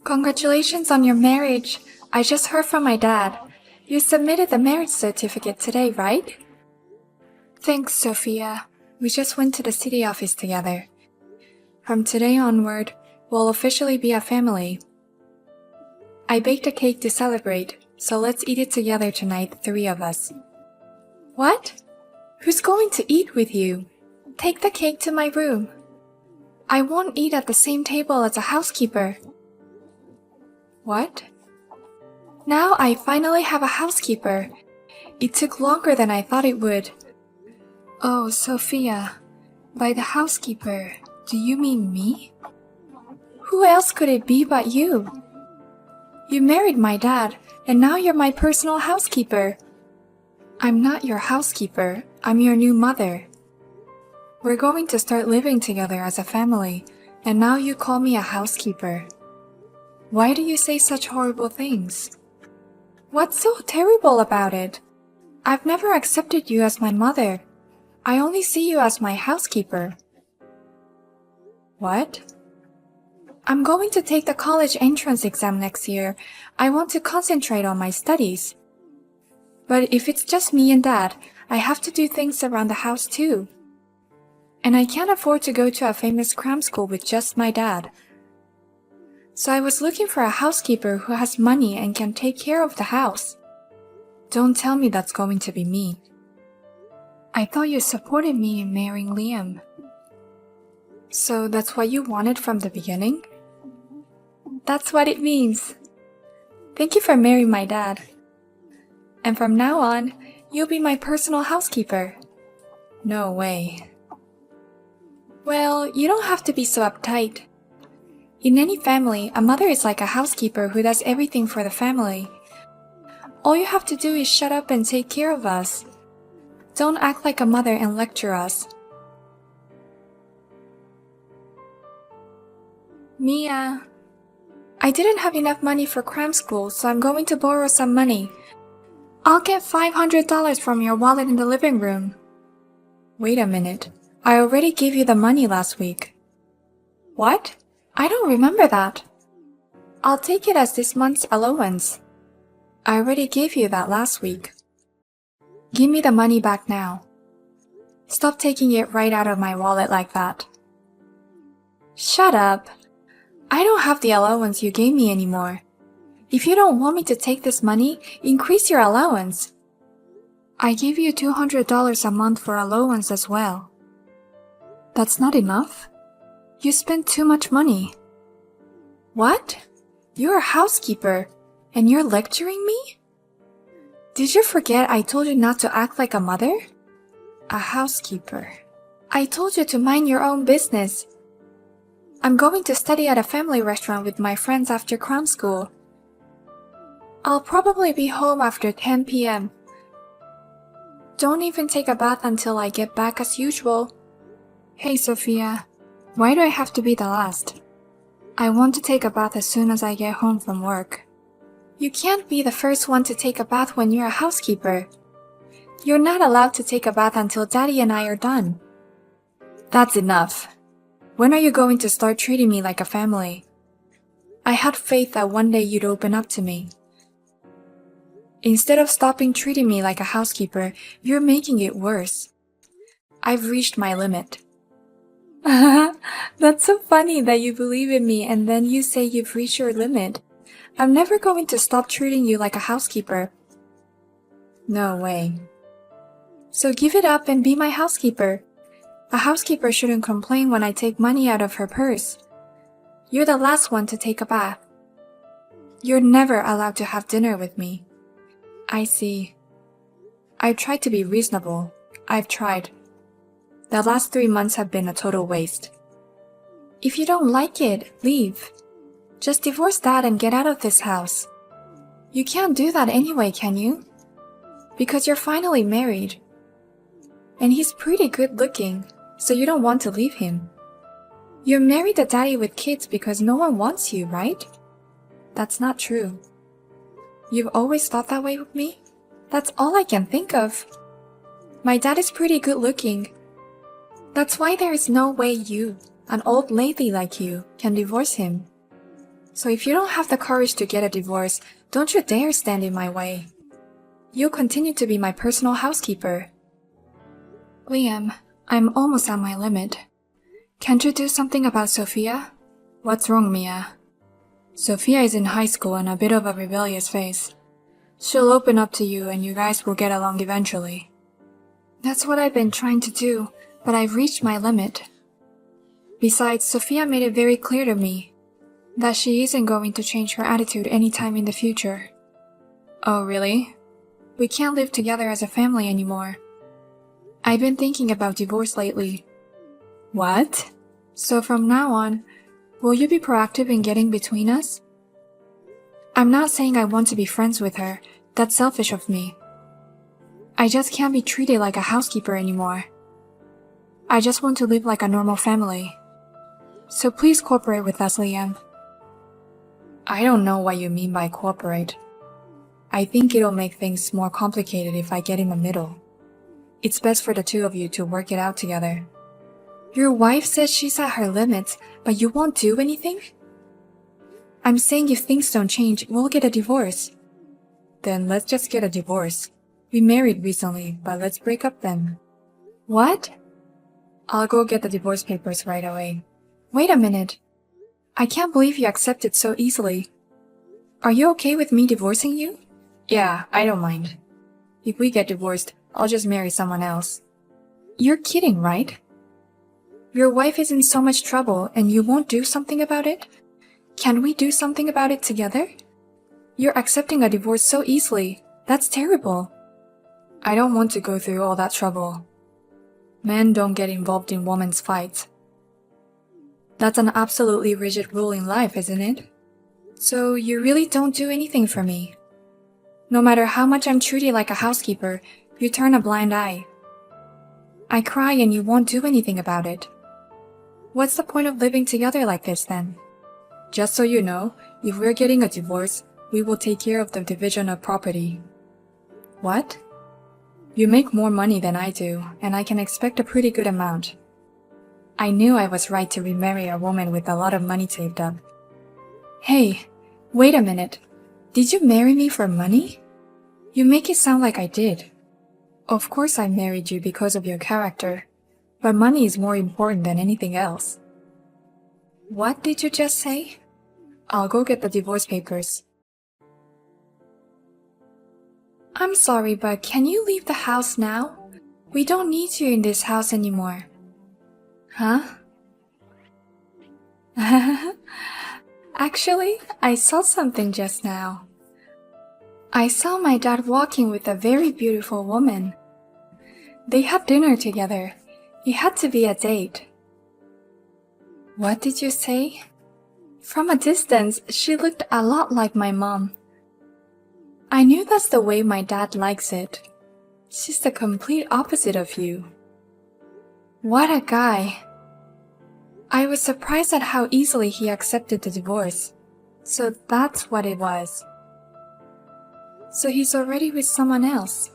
Congratulations on your marriage. I just heard from my dad. You submitted the marriage certificate today, right? Thanks, Sophia. We just went to the city office together. From today onward, we'll officially be a family. I baked a cake to celebrate, so let's eat it together tonight, the three of us. What? Who's going to eat with you? Take the cake to my room. I won't eat at the same table as a housekeeper. What? Now I finally have a housekeeper. It took longer than I thought it would. Oh, Sophia, by the housekeeper, do you mean me? Who else could it be but you? You married my dad, and now you're my personal housekeeper. I'm not your housekeeper, I'm your new mother. We're going to start living together as a family, and now you call me a housekeeper. Why do you say such horrible things? What's so terrible about it? I've never accepted you as my mother. I only see you as my housekeeper. What? I'm going to take the college entrance exam next year. I want to concentrate on my studies. But if it's just me and Dad, I have to do things around the house too. And I can't afford to go to a famous cram school with just my dad. So I was looking for a housekeeper who has money and can take care of the house. Don't tell me that's going to be me. I thought you supported me in marrying Liam. So that's what you wanted from the beginning? That's what it means. Thank you for marrying my dad. And from now on, you'll be my personal housekeeper. No way. Well, you don't have to be so uptight. In any family, a mother is like a housekeeper who does everything for the family. All you have to do is shut up and take care of us. Don't act like a mother and lecture us. Mia, I didn't have enough money for cram school, so I'm going to borrow some money. I'll get $500 from your wallet in the living room. Wait a minute. I already gave you the money last week. What? I don't remember that. I'll take it as this month's allowance. I already gave you that last week. Give me the money back now. Stop taking it right out of my wallet like that. Shut up. I don't have the allowance you gave me anymore. If you don't want me to take this money, increase your allowance. I gave you $200 a month for allowance as well. That's not enough? You spend too much money. What? You're a housekeeper, and you're lecturing me? Did you forget I told you not to act like a mother? A housekeeper. I told you to mind your own business. I'm going to study at a family restaurant with my friends after cram school. I'll probably be home after 10 p.m. Don't even take a bath until I get back as usual. Hey, Sophia. Why do I have to be the last? I want to take a bath as soon as I get home from work. You can't be the first one to take a bath when you're a housekeeper. You're not allowed to take a bath until Daddy and I are done. That's enough. When are you going to start treating me like a family? I had faith that one day you'd open up to me. Instead of stopping treating me like a housekeeper, you're making it worse. I've reached my limit. That's so funny that you believe in me and then you say you've reached your limit. I'm never going to stop treating you like a housekeeper. No way. So give it up and be my housekeeper. A housekeeper shouldn't complain when I take money out of her purse. You're the last one to take a bath. You're never allowed to have dinner with me. I see. I've tried to be reasonable. I've tried. The last 3 months have been a total waste. If you don't like it, leave. Just divorce Dad and get out of this house. You can't do that anyway, can you? Because you're finally married. And he's pretty good looking, so you don't want to leave him. You're married to Daddy with kids because no one wants you, right? That's not true. You've always thought that way with me? That's all I can think of. My dad is pretty good looking. That's why there is no way you, an old lady like you, can divorce him. So if you don't have the courage to get a divorce, don't you dare stand in my way. You'll continue to be my personal housekeeper. Liam, I'm almost at my limit. Can't you do something about Sophia? What's wrong, Mia? Sophia is in high school and a bit of a rebellious phase. She'll open up to you and you guys will get along eventually. That's what I've been trying to do, but I've reached my limit. Besides, Sophia made it very clear to me that she isn't going to change her attitude anytime in the future. Oh, really? We can't live together as a family anymore. I've been thinking about divorce lately. What? So from now on, will you be proactive in getting between us? I'm not saying I want to be friends with her. That's selfish of me. I just can't be treated like a housekeeper anymore. I just want to live like a normal family. So please cooperate with us, Liam. I don't know what you mean by cooperate. I think it'll make things more complicated if I get in the middle. It's best for the two of you to work it out together. Your wife says she's at her limits, but you won't do anything? I'm saying if things don't change, we'll get a divorce. Then let's just get a divorce. We married recently, but let's break up then. What? I'll go get the divorce papers right away. Wait a minute. I can't believe you accepted so easily. Are you okay with me divorcing you? Yeah, I don't mind. If we get divorced, I'll just marry someone else. You're kidding, right? Your wife is in so much trouble and you won't do something about it? Can we do something about it together? You're accepting a divorce so easily. That's terrible. I don't want to go through all that trouble. Men don't get involved in women's fights. That's an absolutely rigid rule in life, isn't it? So you really don't do anything for me. No matter how much I'm treated like a housekeeper, you turn a blind eye. I cry and you won't do anything about it. What's the point of living together like this then? Just so you know, if we're getting a divorce, we will take care of the division of property. What? You make more money than I do, and I can expect a pretty good amount. I knew I was right to remarry a woman with a lot of money saved up. Hey, wait a minute. Did you marry me for money? You make it sound like I did. Of course I married you because of your character, but money is more important than anything else. What did you just say? I'll go get the divorce papers. I'm sorry, but can you leave the house now? We don't need you in this house anymore. Huh? Actually, I saw something just now. I saw my dad walking with a very beautiful woman. They had dinner together. It had to be a date. What did you say? From a distance, she looked a lot like my mom. I knew that's the way my dad likes it. She's the complete opposite of you. What a guy. I was surprised at how easily he accepted the divorce. So that's what it was. So he's already with someone else.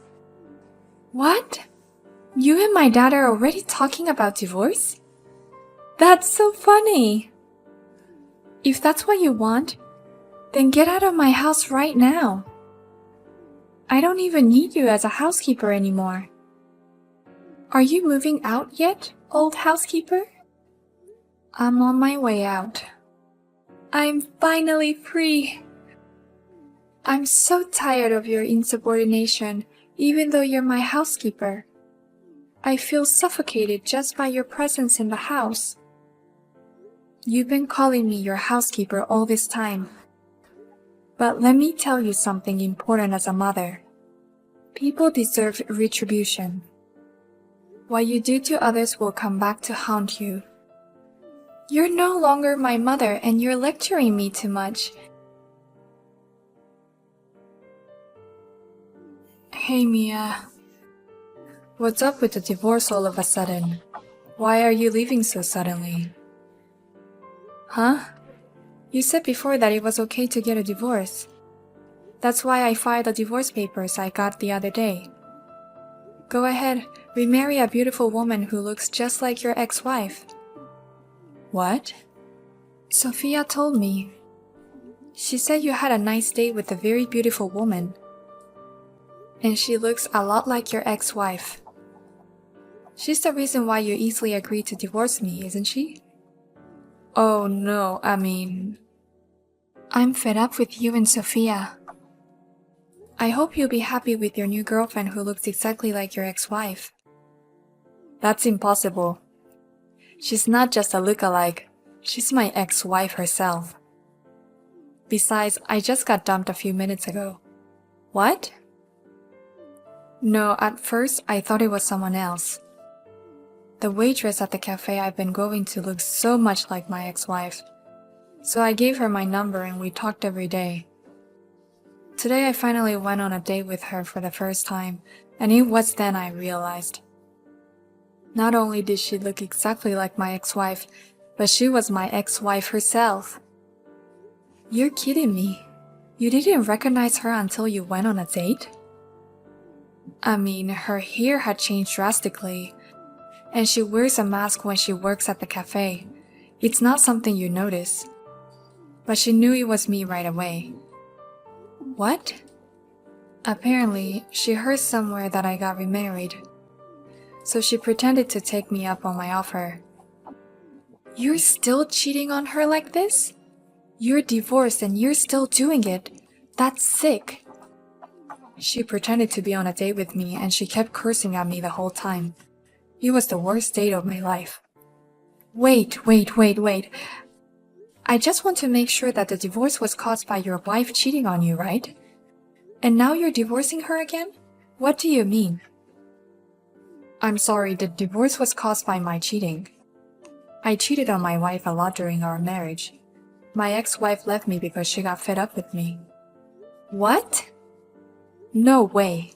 What? You and my dad are already talking about divorce? That's so funny. If that's what you want, then get out of my house right now. I don't even need you as a housekeeper anymore. Are you moving out yet, old housekeeper? I'm on my way out. I'm finally free. I'm so tired of your insubordination, even though you're my housekeeper. I feel suffocated just by your presence in the house. You've been calling me your housekeeper all this time. But let me tell you something important as a mother. People deserve retribution. What you do to others will come back to haunt you. You're no longer my mother and you're lecturing me too much. Hey, Mia. What's up with the divorce all of a sudden? Why are you leaving so suddenly? Huh? You said before that it was okay to get a divorce. That's why I filed the divorce papers I got the other day. Go ahead, remarry a beautiful woman who looks just like your ex-wife. What? Sophia told me. She said you had a nice date with a very beautiful woman. And she looks a lot like your ex-wife. She's the reason why you easily agreed to divorce me, isn't she? Oh no, I'm fed up with you and Sophia. I hope you'll be happy with your new girlfriend who looks exactly like your ex-wife. That's impossible. She's not just a look-alike, she's my ex-wife herself. Besides, I just got dumped a few minutes ago. What? No, at first I thought it was someone else. The waitress at the cafe I've been going to looks so much like my ex-wife. So I gave her my number and we talked every day. Today I finally went on a date with her for the first time, and it was then I realized. Not only did she look exactly like my ex-wife, but she was my ex-wife herself. You're kidding me. You didn't recognize her until you went on a date? Her hair had changed drastically, and she wears a mask when she works at the cafe. It's not something you notice. But she knew it was me right away. What? Apparently, she heard somewhere that I got remarried. So she pretended to take me up on my offer. You're still cheating on her like this? You're divorced and you're still doing it. That's sick. She pretended to be on a date with me and she kept cursing at me the whole time. It was the worst date of my life. Wait. I just want to make sure that the divorce was caused by your wife cheating on you, right? And now you're divorcing her again? What do you mean? I'm sorry, the divorce was caused by my cheating. I cheated on my wife a lot during our marriage. My ex-wife left me because she got fed up with me. What? No way.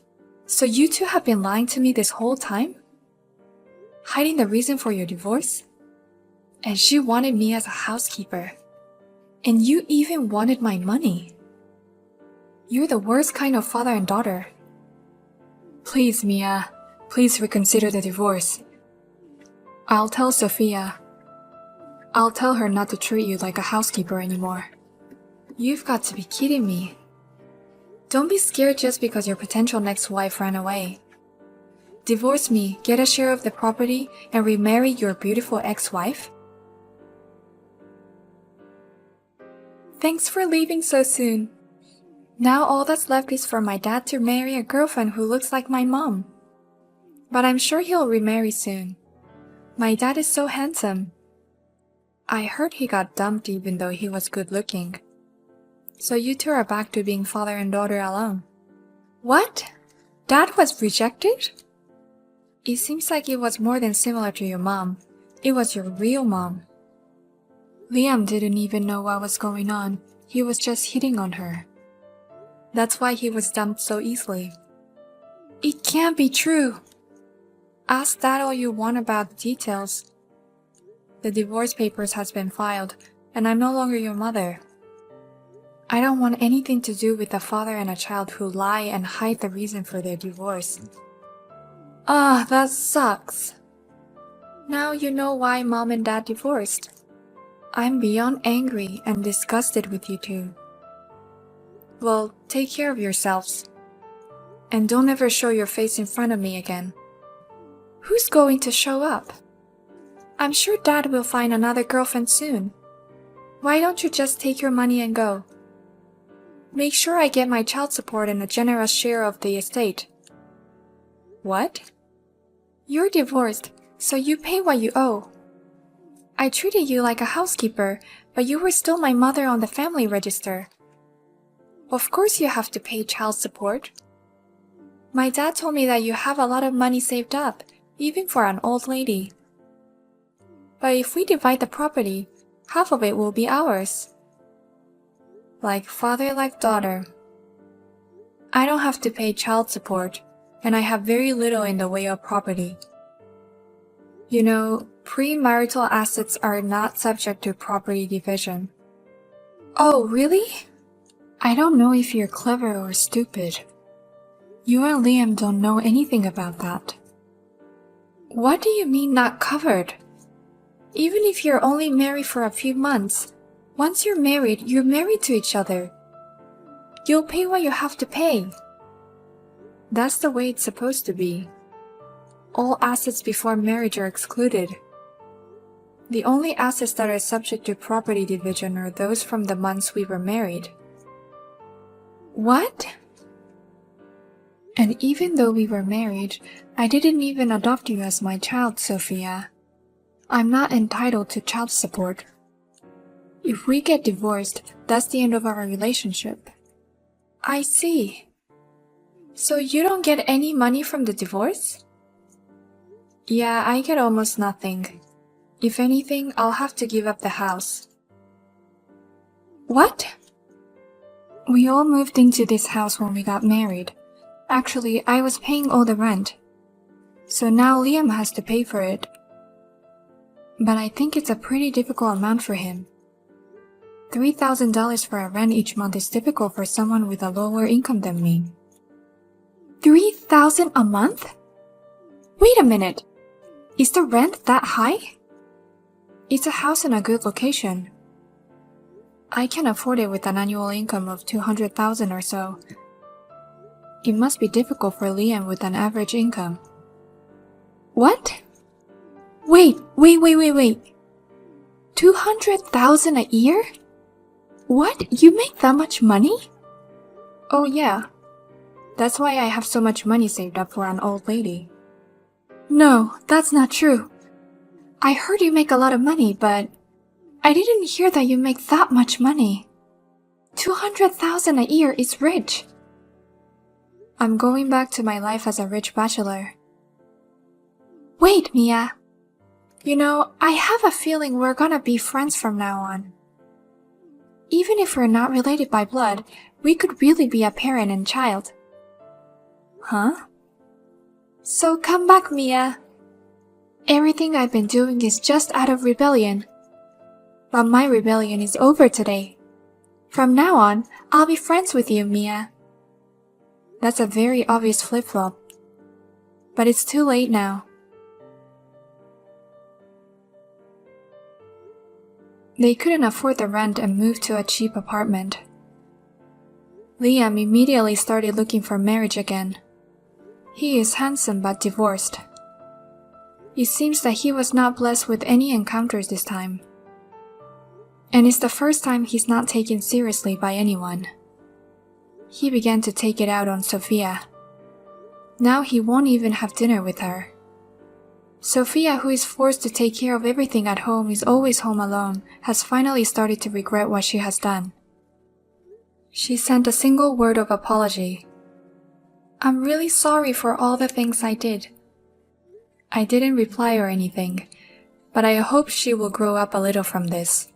So you two have been lying to me this whole time? Hiding the reason for your divorce? And she wanted me as a housekeeper. And you even wanted my money. You're the worst kind of father and daughter. Please, Mia. Please reconsider the divorce. I'll tell Sophia. I'll tell her not to treat you like a housekeeper anymore. You've got to be kidding me. Don't be scared just because your potential next wife ran away. Divorce me, get a share of the property, and remarry your beautiful ex-wife? Thanks for leaving so soon. Now all that's left is for my dad to marry a girlfriend who looks like my mom. But I'm sure he'll remarry soon. My dad is so handsome. I heard he got dumped even though he was good looking. So you two are back to being father and daughter alone. What? Dad was rejected? It seems like it was more than similar to your mom. It was your real mom. Liam didn't even know what was going on. He was just hitting on her. That's why he was dumped so easily. It can't be true. Ask Dad all you want about the details. The divorce papers has been filed, and I'm no longer your mother. I don't want anything to do with a father and a child who lie and hide the reason for their divorce. That sucks. Now you know why Mom and Dad divorced. I'm beyond angry and disgusted with you two. Well, take care of yourselves. And don't ever show your face in front of me again. Who's going to show up? I'm sure Dad will find another girlfriend soon. Why don't you just take your money and go? Make sure I get my child support and a generous share of the estate. What? You're divorced, so you pay what you owe. I treated you like a housekeeper, but you were still my mother on the family register. Of course you have to pay child support. My dad told me that you have a lot of money saved up, even for an old lady. But if we divide the property, half of it will be ours. Like father, like daughter. I don't have to pay child support, and I have very little in the way of property. You know, premarital assets are not subject to property division. Oh, really? I don't know if you're clever or stupid. You and Liam don't know anything about that. What do you mean not covered? Even if you're only married for a few months, Once you're married to each other. You'll pay what you have to pay. That's the way it's supposed to be. All assets before marriage are excluded. The only assets that are subject to property division are those from the months we were married. What? And even though we were married, I didn't even adopt you as my child, Sophia. I'm not entitled to child support. If we get divorced, that's the end of our relationship. I see. So you don't get any money from the divorce? Yeah, I get almost nothing. If anything, I'll have to give up the house. What? We all moved into this house when we got married. Actually, I was paying all the rent. So now Liam has to pay for it. But I think it's a pretty difficult amount for him. $3,000 for a rent each month is typical for someone with a lower income than me. $3,000 a month? Wait a minute. Is the rent that high? It's a house in a good location. I can afford it with an annual income of $200,000 or so. It must be difficult for Liam with an average income. What? Wait. $200,000 a year? What? You make that much money? Oh yeah. That's why I have so much money saved up for an old lady. No, that's not true. I heard you make a lot of money, but I didn't hear that you make that much money. $200,000 a year is rich. I'm going back to my life as a rich bachelor. Wait, Mia. You know, I have a feeling we're gonna be friends from now on. Even if we're not related by blood, we could really be a parent and child. Huh? So come back, Mia. Everything I've been doing is just out of rebellion. But my rebellion is over today. From now on, I'll be friends with you, Mia. That's a very obvious flip-flop. But it's too late now. They couldn't afford the rent and moved to a cheap apartment. Liam immediately started looking for marriage again. He is handsome but divorced. It seems that he was not blessed with any encounters this time. And it's the first time he's not taken seriously by anyone. He began to take it out on Sophia. Now he won't even have dinner with her. Sophia, who is forced to take care of everything at home, is always home alone, has finally started to regret what she has done. She sent a single word of apology. I'm really sorry for all the things I did. I didn't reply or anything, but I hope she will grow up a little from this.